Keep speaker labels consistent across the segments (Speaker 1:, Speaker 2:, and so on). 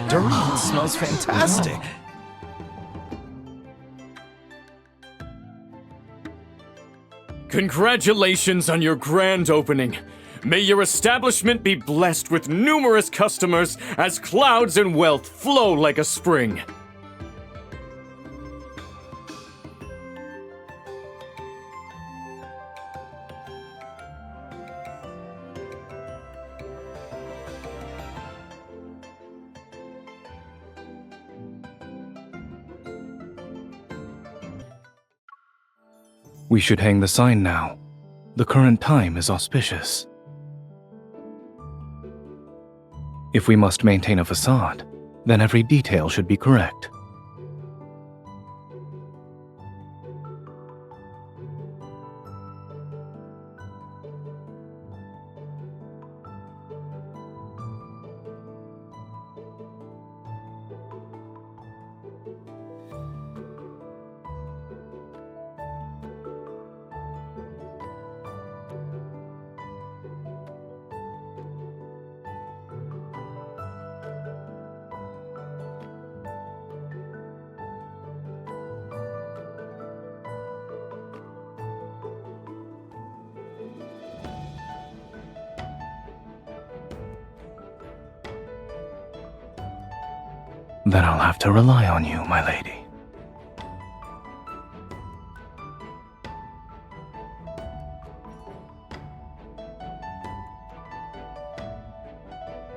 Speaker 1: Dirty. It smells fantastic.
Speaker 2: Congratulations on your grand opening. May your establishment be blessed with numerous customers as clouds and wealth flow like a spring.
Speaker 3: We should hang the sign now. The current time is auspicious. If we must maintain a facade, then every detail should be correct. Then I'll have to rely on you, my lady.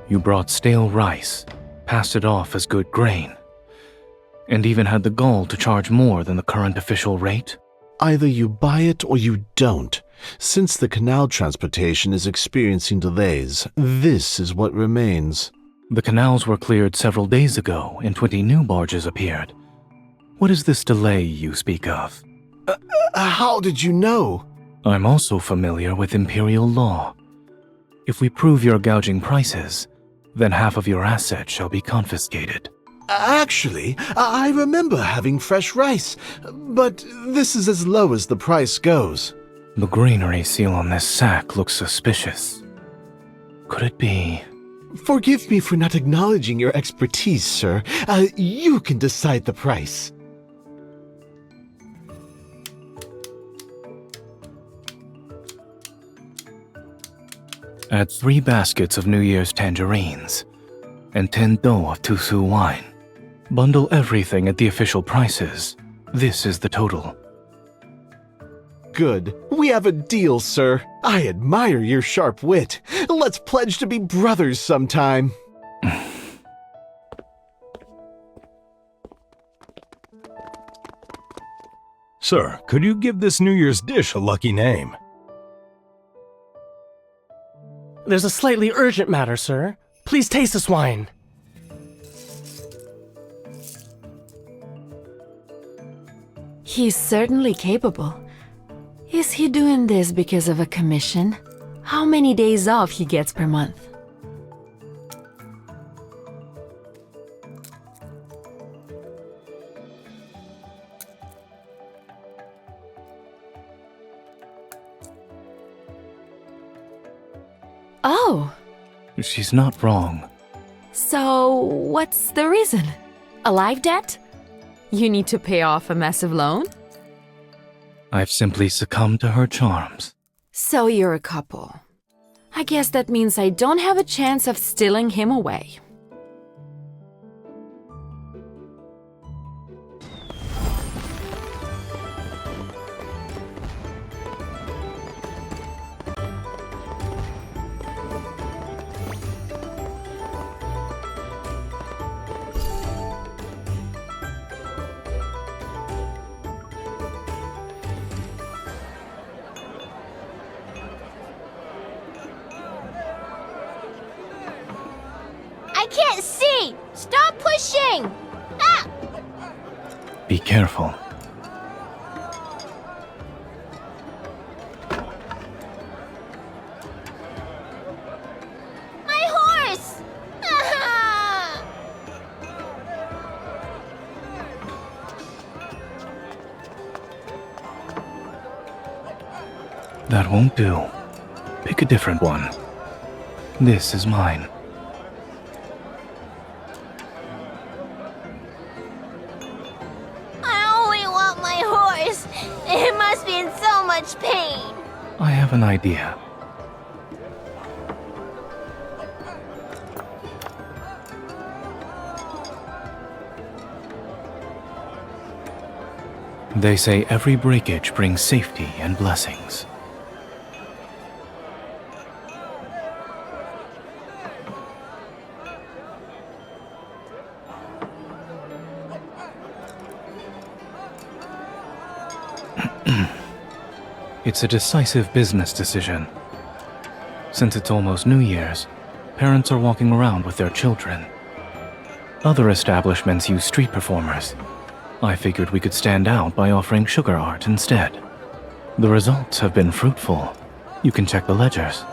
Speaker 3: You brought stale rice, passed it off as good grain, and even had the gall to charge more than the current official rate?
Speaker 4: Either you buy it or you don't. Since the canal transportation is experiencing delays, this is what remains.
Speaker 3: The canals were cleared several days ago and 20 new barges appeared. What is this delay you speak of?
Speaker 4: How did you know?
Speaker 3: I'm also familiar with imperial law. If we prove you're gouging prices, then half of your assets shall be confiscated.
Speaker 4: Actually, I remember having fresh rice, but this is as low as the price goes.
Speaker 3: The granary seal on this sack looks suspicious. Could it be...
Speaker 4: Forgive me for not acknowledging your expertise, sir. You can decide the price.
Speaker 3: Add 3 baskets of New Year's tangerines and 10 dough of 𝓣𝓲 wine. Bundle everything at the official prices. This is the total.
Speaker 4: Good. We have a deal, sir. I admire your sharp wit. Let's pledge to be brothers sometime.
Speaker 1: Sir, could you give this New Year's dish a lucky name?
Speaker 5: There's a slightly urgent matter, sir. Please taste this wine.
Speaker 6: He's certainly capable. Is he doing this because of a commission? How many days off he gets per month? Oh.
Speaker 3: She's not wrong.
Speaker 6: So, what's the reason? A life debt? You need to pay off a massive loan?
Speaker 3: I've simply succumbed to her charms.
Speaker 6: So you're a couple. I guess that means I don't have a chance of stealing him away.
Speaker 7: I can't see! Stop pushing! Ah!
Speaker 3: Be careful.
Speaker 7: My horse! Ah!
Speaker 3: That won't do. Pick a different one. This is mine.
Speaker 7: I only want my horse. It must be in so much pain.
Speaker 3: I have an idea. They say every breakage brings safety and blessings. It's a decisive business decision. Since it's almost New Year's, parents are walking around with their children. Other establishments use street performers. I figured we could stand out by offering sugar art instead. The results have been fruitful. You can check the ledgers.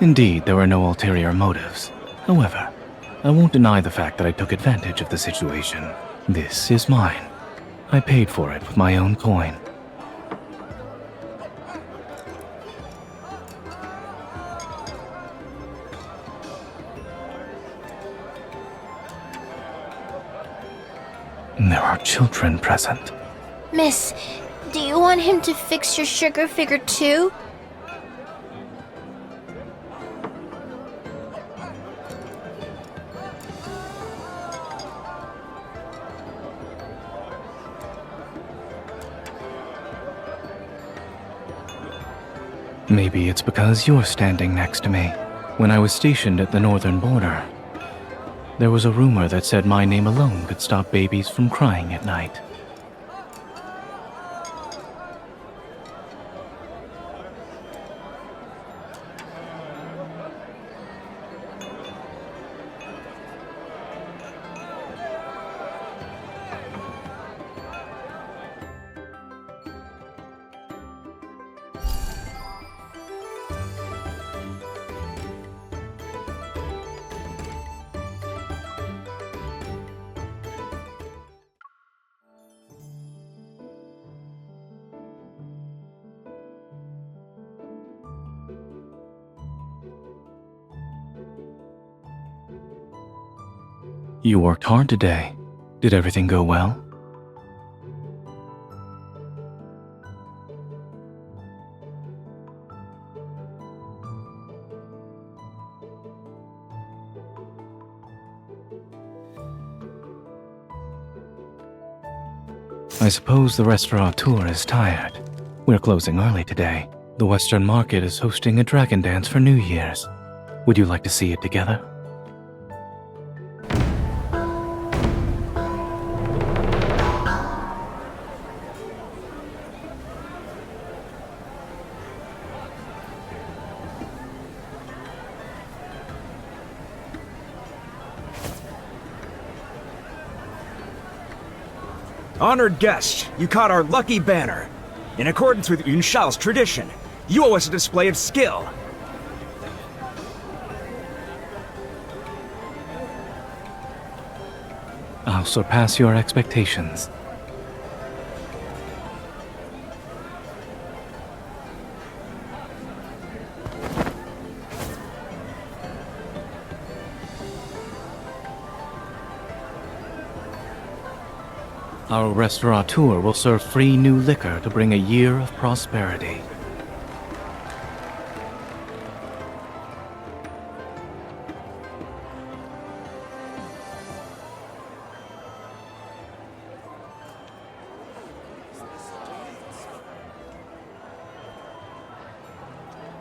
Speaker 3: Indeed, there were no ulterior motives. However, I won't deny the fact that I took advantage of the situation. This is mine. I paid for it with my own coin. There are children present.
Speaker 7: Miss, do you want him to fix your sugar figure too?
Speaker 3: Maybe it's because you're standing next to me. When I was stationed at the northern border, there was a rumor that said my name alone could stop babies from crying at night. You worked hard today. Did everything go well? I suppose the restaurateur is tired. We're closing early today. The Western Market is hosting a dragon dance for New Year's. Would you like to see it together?
Speaker 8: Honored guest, you caught our lucky banner. In accordance with Yunshao's tradition, you owe us a display of skill.
Speaker 3: I'll surpass your expectations. Our restaurateur will serve free new liquor to bring a year of prosperity.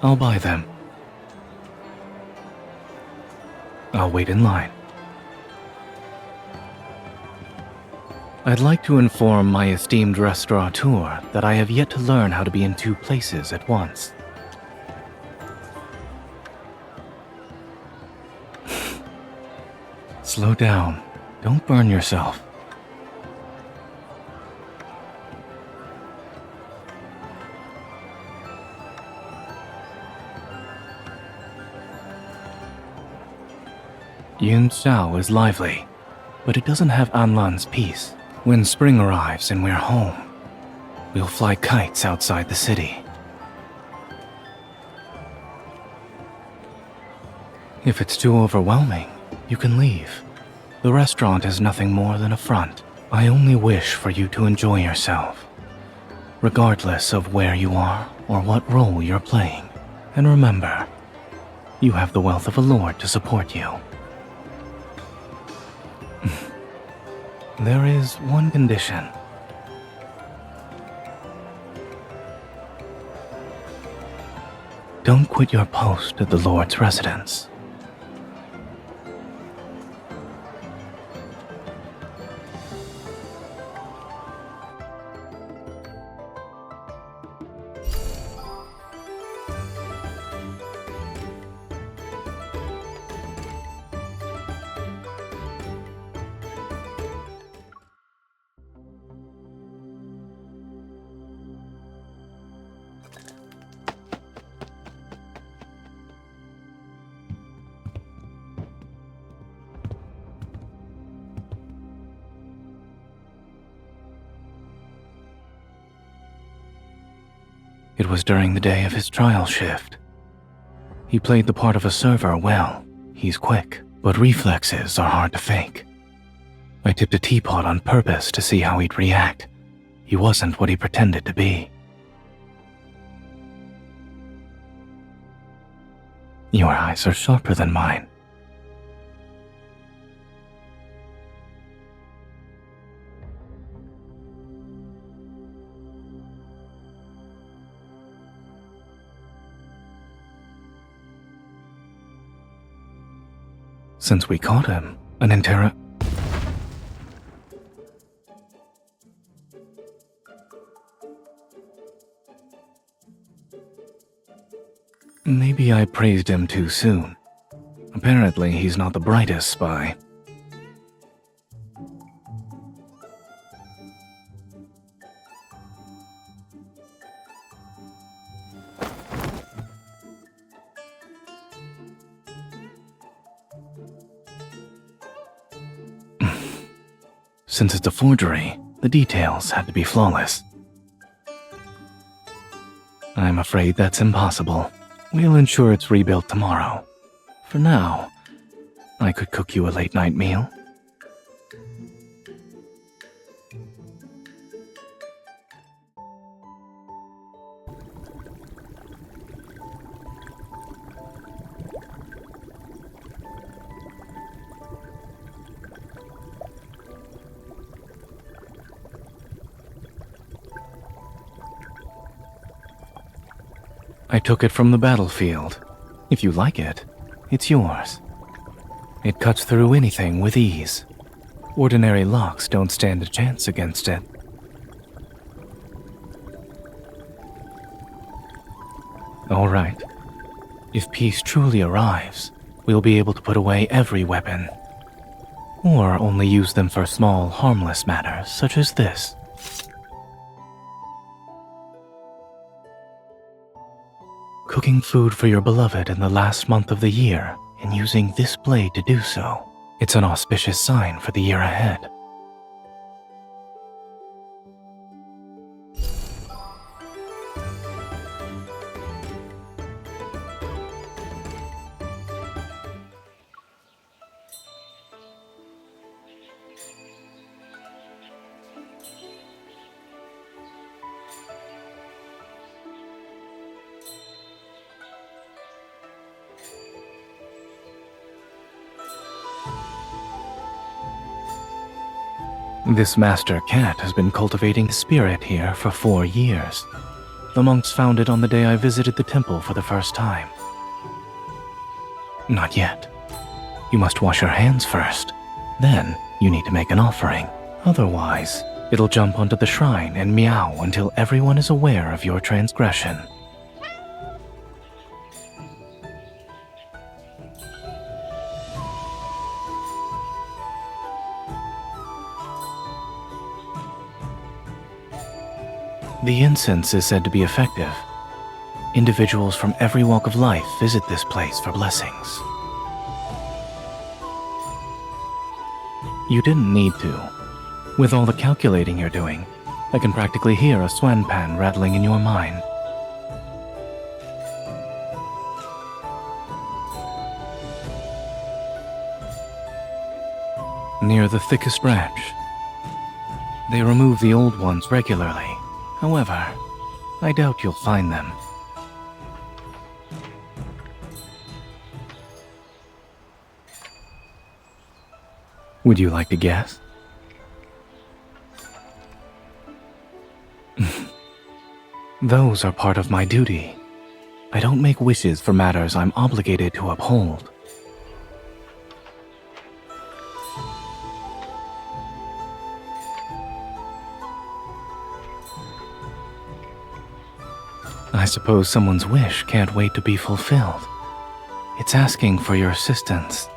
Speaker 3: I'll buy them. I'll wait in line. I'd like to inform my esteemed restaurateur that I have yet to learn how to be in two places at once. Slow down. Don't burn yourself. 𝓼𝓲𝓶 is lively, but it doesn't have Anlan's peace. When spring arrives and we're home, we'll fly kites outside the city. If it's too overwhelming, you can leave. The restaurant is nothing more than a front. I only wish for you to enjoy yourself, regardless of where you are or what role you're playing. And remember, you have the wealth of a lord to support you. There is one condition. Don't quit your post at the Lord's residence. It was during the day of his trial shift. He played the part of a server well. He's quick, but reflexes are hard to fake. I tipped a teapot on purpose to see how he'd react. He wasn't what he pretended to be. Your eyes are sharper than mine. Since we caught him, Maybe I praised him too soon. Apparently, he's not the brightest spy. Since it's a forgery, the details had to be flawless. I'm afraid that's impossible. We'll ensure it's rebuilt tomorrow. For now, I could cook you a late-night meal. I took it from the battlefield. If you like it, it's yours. It cuts through anything with ease. Ordinary locks don't stand a chance against it. All right. If peace truly arrives, we'll be able to put away every weapon. Or only use them for small, harmless matters such as this. Cooking food for your beloved in the last month of the year and using this blade to do so. It's an auspicious sign for the year ahead. This master cat has been cultivating spirit here for 4 years. The monks found it on the day I visited the temple for the first time. Not yet. You must wash your hands first. Then, you need to make an offering. Otherwise, it'll jump onto the shrine and meow until everyone is aware of your transgression. The incense is said to be effective. Individuals from every walk of life visit this place for blessings. You didn't need to. With all the calculating you're doing, I can practically hear a 𝓲𝓮𝓮𝓼𝓽𝓪𝓶𝓹 rattling in your mind. Near the thickest branch. They remove the old ones regularly. However, I doubt you'll find them. Would you like to guess? Those are part of my duty. I don't make wishes for matters I'm obligated to uphold. I suppose someone's wish can't wait to be fulfilled. It's asking for your assistance.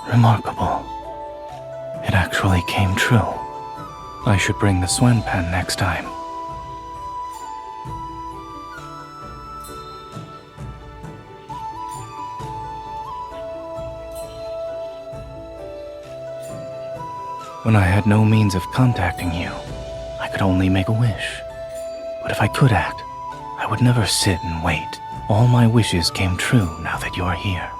Speaker 3: Remarkable. It actually came true. I should bring the 𝓲𝓮𝓮𝓮 next time. When I had no means of contacting you, I could only make a wish. But if I could act, I would never sit and wait. All my wishes came true now that you're here.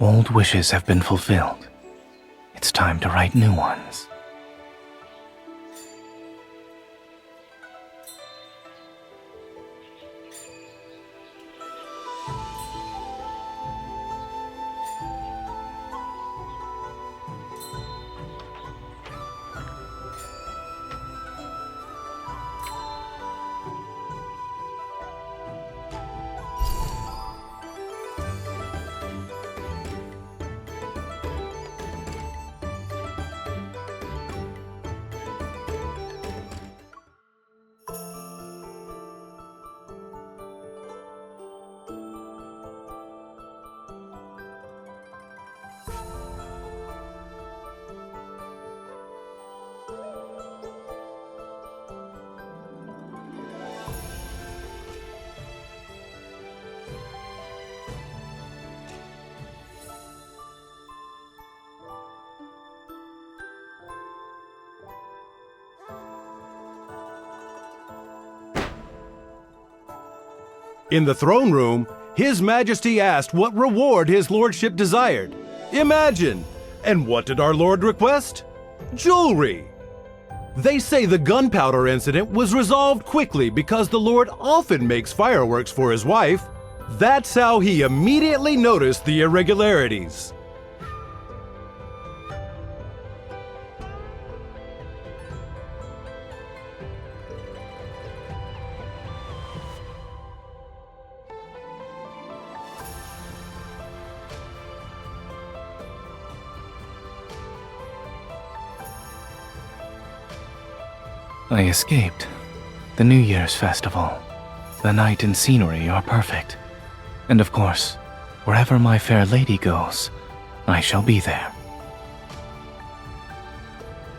Speaker 3: Old wishes have been fulfilled. It's time to write new ones.
Speaker 1: In the throne room, His Majesty asked what reward his lordship desired. Imagine! And what did our lord request? Jewelry! They say the gunpowder incident was resolved quickly because the lord often makes fireworks for his wife. That's how he immediately noticed the irregularities.
Speaker 3: I escaped. The New Year's festival. The night and scenery are perfect. And of course, wherever my fair lady goes, I shall be there.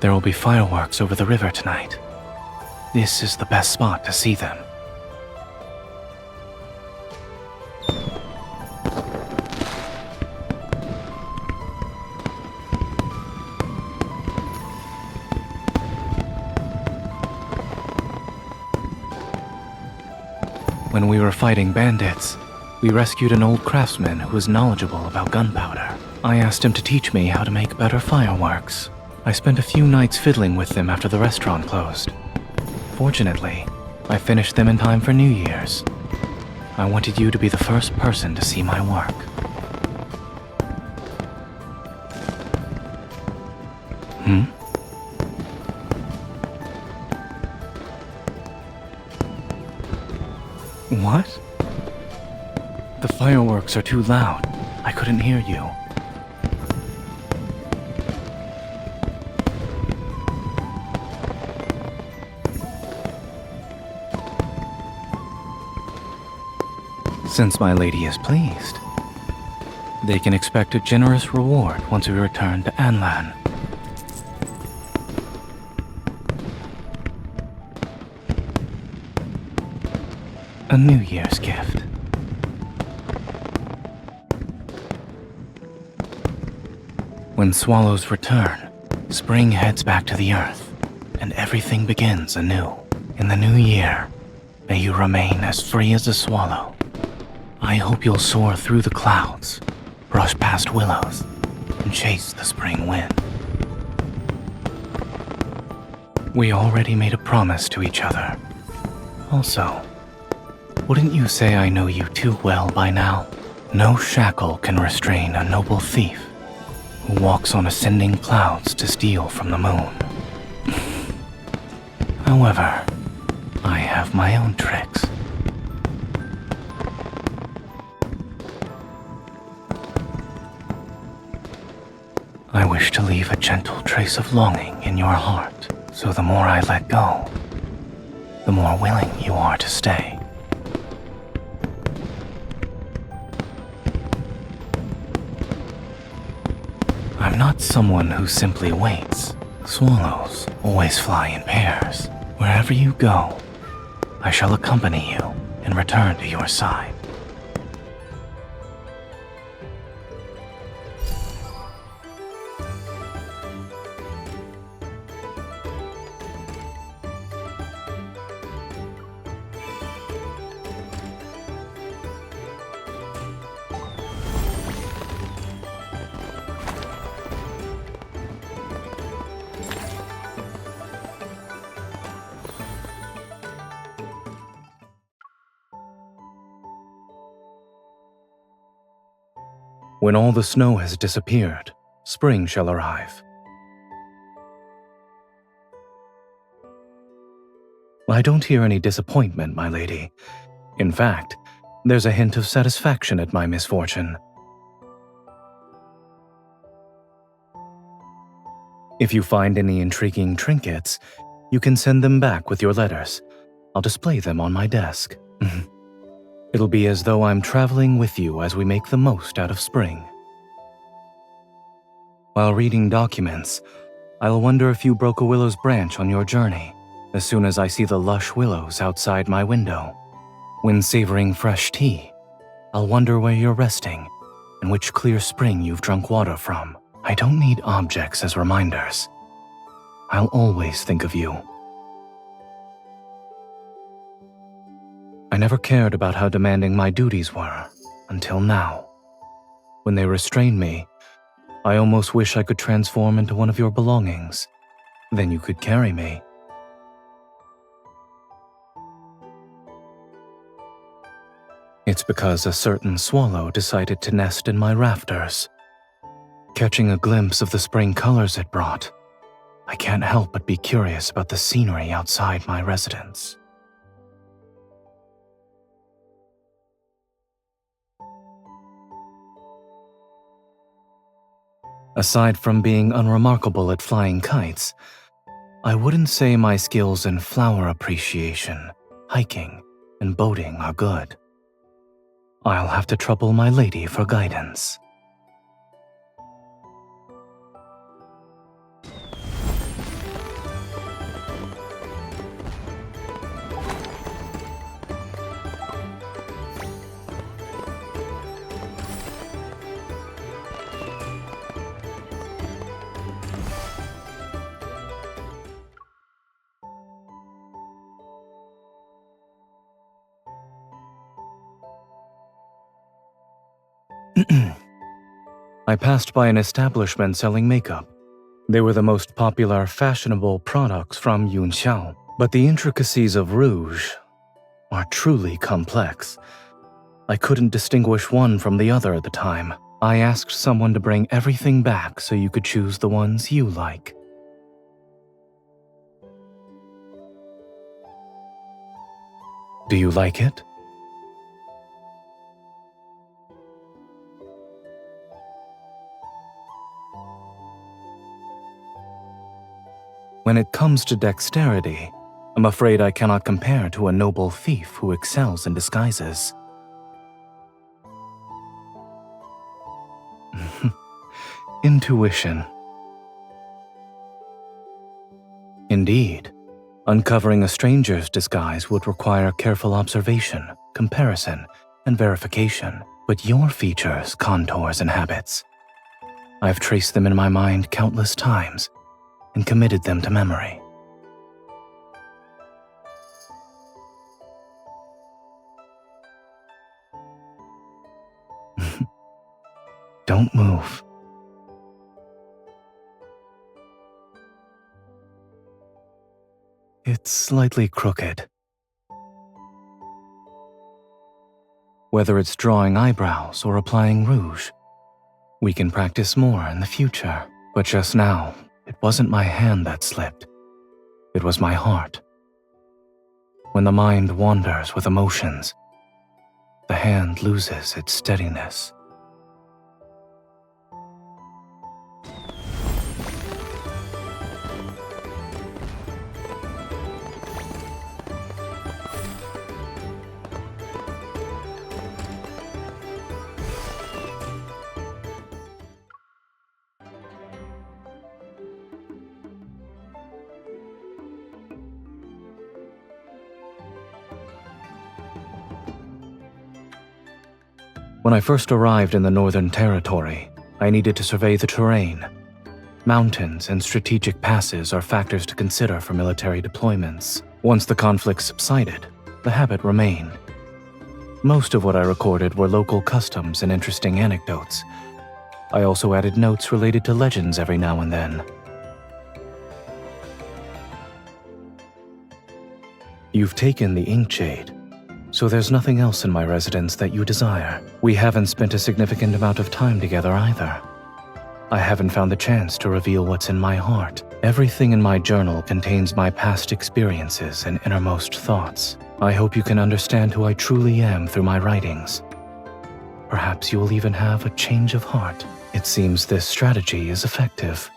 Speaker 3: There will be fireworks over the river tonight. This is the best spot to see them. When we were fighting bandits, we rescued an old craftsman who was knowledgeable about gunpowder. I asked him to teach me how to make better fireworks. I spent a few nights fiddling with them after the restaurant closed. Fortunately, I finished them in time for New Year's. I wanted you to be the first person to see my work. What? The fireworks are too loud. I couldn't hear you. Since my lady is pleased, they can expect a generous reward once we return to Anlan. A New Year's gift. When swallows return, spring heads back to the earth, and everything begins anew. In the new year, may you remain as free as a swallow. I hope you'll soar through the clouds, brush past willows, and chase the spring wind. We already made a promise to each other. Also, wouldn't you say I know you too well by now? No shackle can restrain a noble thief who walks on ascending clouds to steal from the moon. However, I have my own tricks. I wish to leave a gentle trace of longing in your heart, so the more I let go, the more willing you are to stay. I'm not someone who simply waits. Swallows always fly in pairs. Wherever you go, I shall accompany you and return to your side. When all the snow has disappeared, spring shall arrive. I don't hear any disappointment, my lady. In fact, there's a hint of satisfaction at my misfortune. If you find any intriguing trinkets, you can send them back with your letters. I'll display them on my desk. It'll be as though I'm traveling with you as we make the most out of spring. While reading documents, I'll wonder if you broke a willow's branch on your journey, as soon as I see the lush willows outside my window. When savoring fresh tea, I'll wonder where you're resting and which clear spring you've drunk water from. I don't need objects as reminders. I'll always think of you. I never cared about how demanding my duties were, until now. When they restrained me, I almost wish I could transform into one of your belongings. Then you could carry me. It's because a certain swallow decided to nest in my rafters. Catching a glimpse of the spring colors it brought, I can't help but be curious about the scenery outside my residence. Aside from being unremarkable at flying kites, I wouldn't say my skills in flower appreciation, hiking, and boating are good. I'll have to trouble my lady for guidance. I passed by an establishment selling makeup. They were the most popular, fashionable products from Yunxiao, but the intricacies of rouge are truly complex. I couldn't distinguish one from the other at the time. I asked someone to bring everything back so you could choose the ones you like. Do you like it? When it comes to dexterity, I'm afraid I cannot compare to a noble thief who excels in disguises. Intuition. Indeed, uncovering a stranger's disguise would require careful observation, comparison, and verification. But your features, contours, and habits, I've traced them in my mind countless times and committed them to memory. Don't move. It's slightly crooked. Whether it's drawing eyebrows or applying rouge, we can practice more in the future. But just now, it wasn't my hand that slipped. It was my heart. When the mind wanders with emotions, the hand loses its steadiness. When I first arrived in the Northern Territory, I needed to survey the terrain. Mountains and strategic passes are factors to consider for military deployments. Once the conflict subsided, the habit remained. Most of what I recorded were local customs and interesting anecdotes. I also added notes related to legends every now and then. You've taken the ink shade, so there's nothing else in my residence that you desire. We haven't spent a significant amount of time together either. I haven't found the chance to reveal what's in my heart. Everything in my journal contains my past experiences and innermost thoughts. I hope you can understand who I truly am through my writings. Perhaps you will even have a change of heart. It seems this strategy is effective.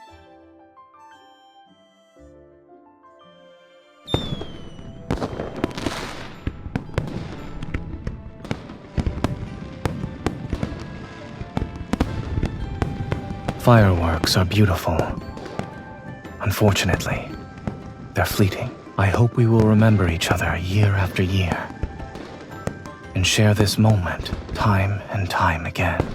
Speaker 3: Fireworks are beautiful. Unfortunately, they're fleeting. I hope we will remember each other year after year and share this moment time and time again.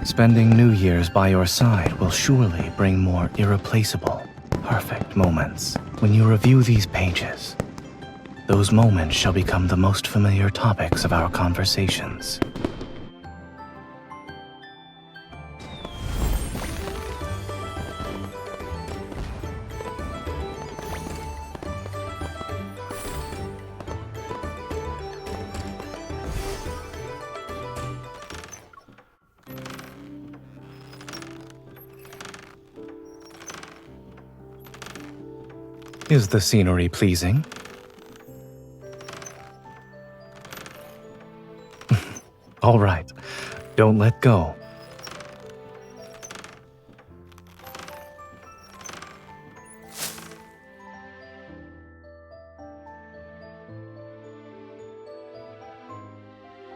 Speaker 3: Spending New Year's by your side will surely bring more irreplaceable, perfect moments. When you review these pages, those moments shall become the most familiar topics of our conversations. Is the scenery pleasing? All right, don't let go.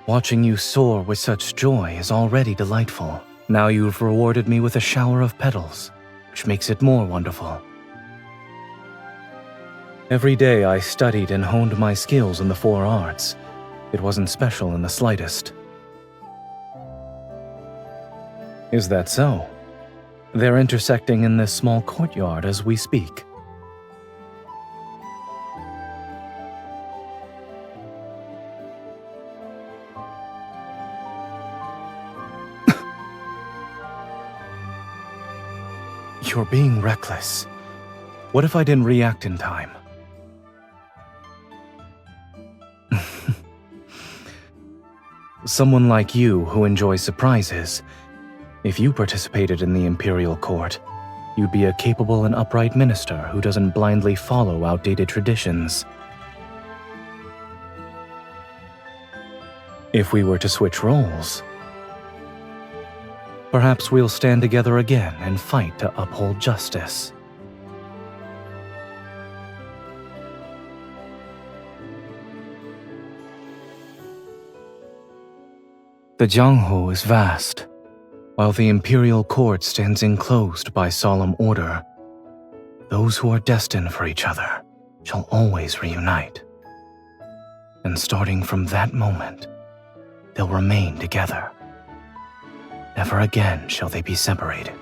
Speaker 3: Watching you soar with such joy is already delightful. Now you've rewarded me with a shower of petals, which makes it more wonderful. Every day I studied and honed my skills in the 4 arts. It wasn't special in the slightest. Is that so? They're intersecting in this small courtyard as we speak. You're being reckless. What if I didn't react in time? Someone like you who enjoys surprises If you participated in the imperial court, you'd be a capable and upright minister who doesn't blindly follow outdated traditions. If we were to switch roles, perhaps we'll stand together again and fight to uphold justice. The Jianghu is vast, while the imperial court stands enclosed by solemn order. Those who are destined for each other shall always reunite. And starting from that moment, they'll remain together. Never again shall they be separated.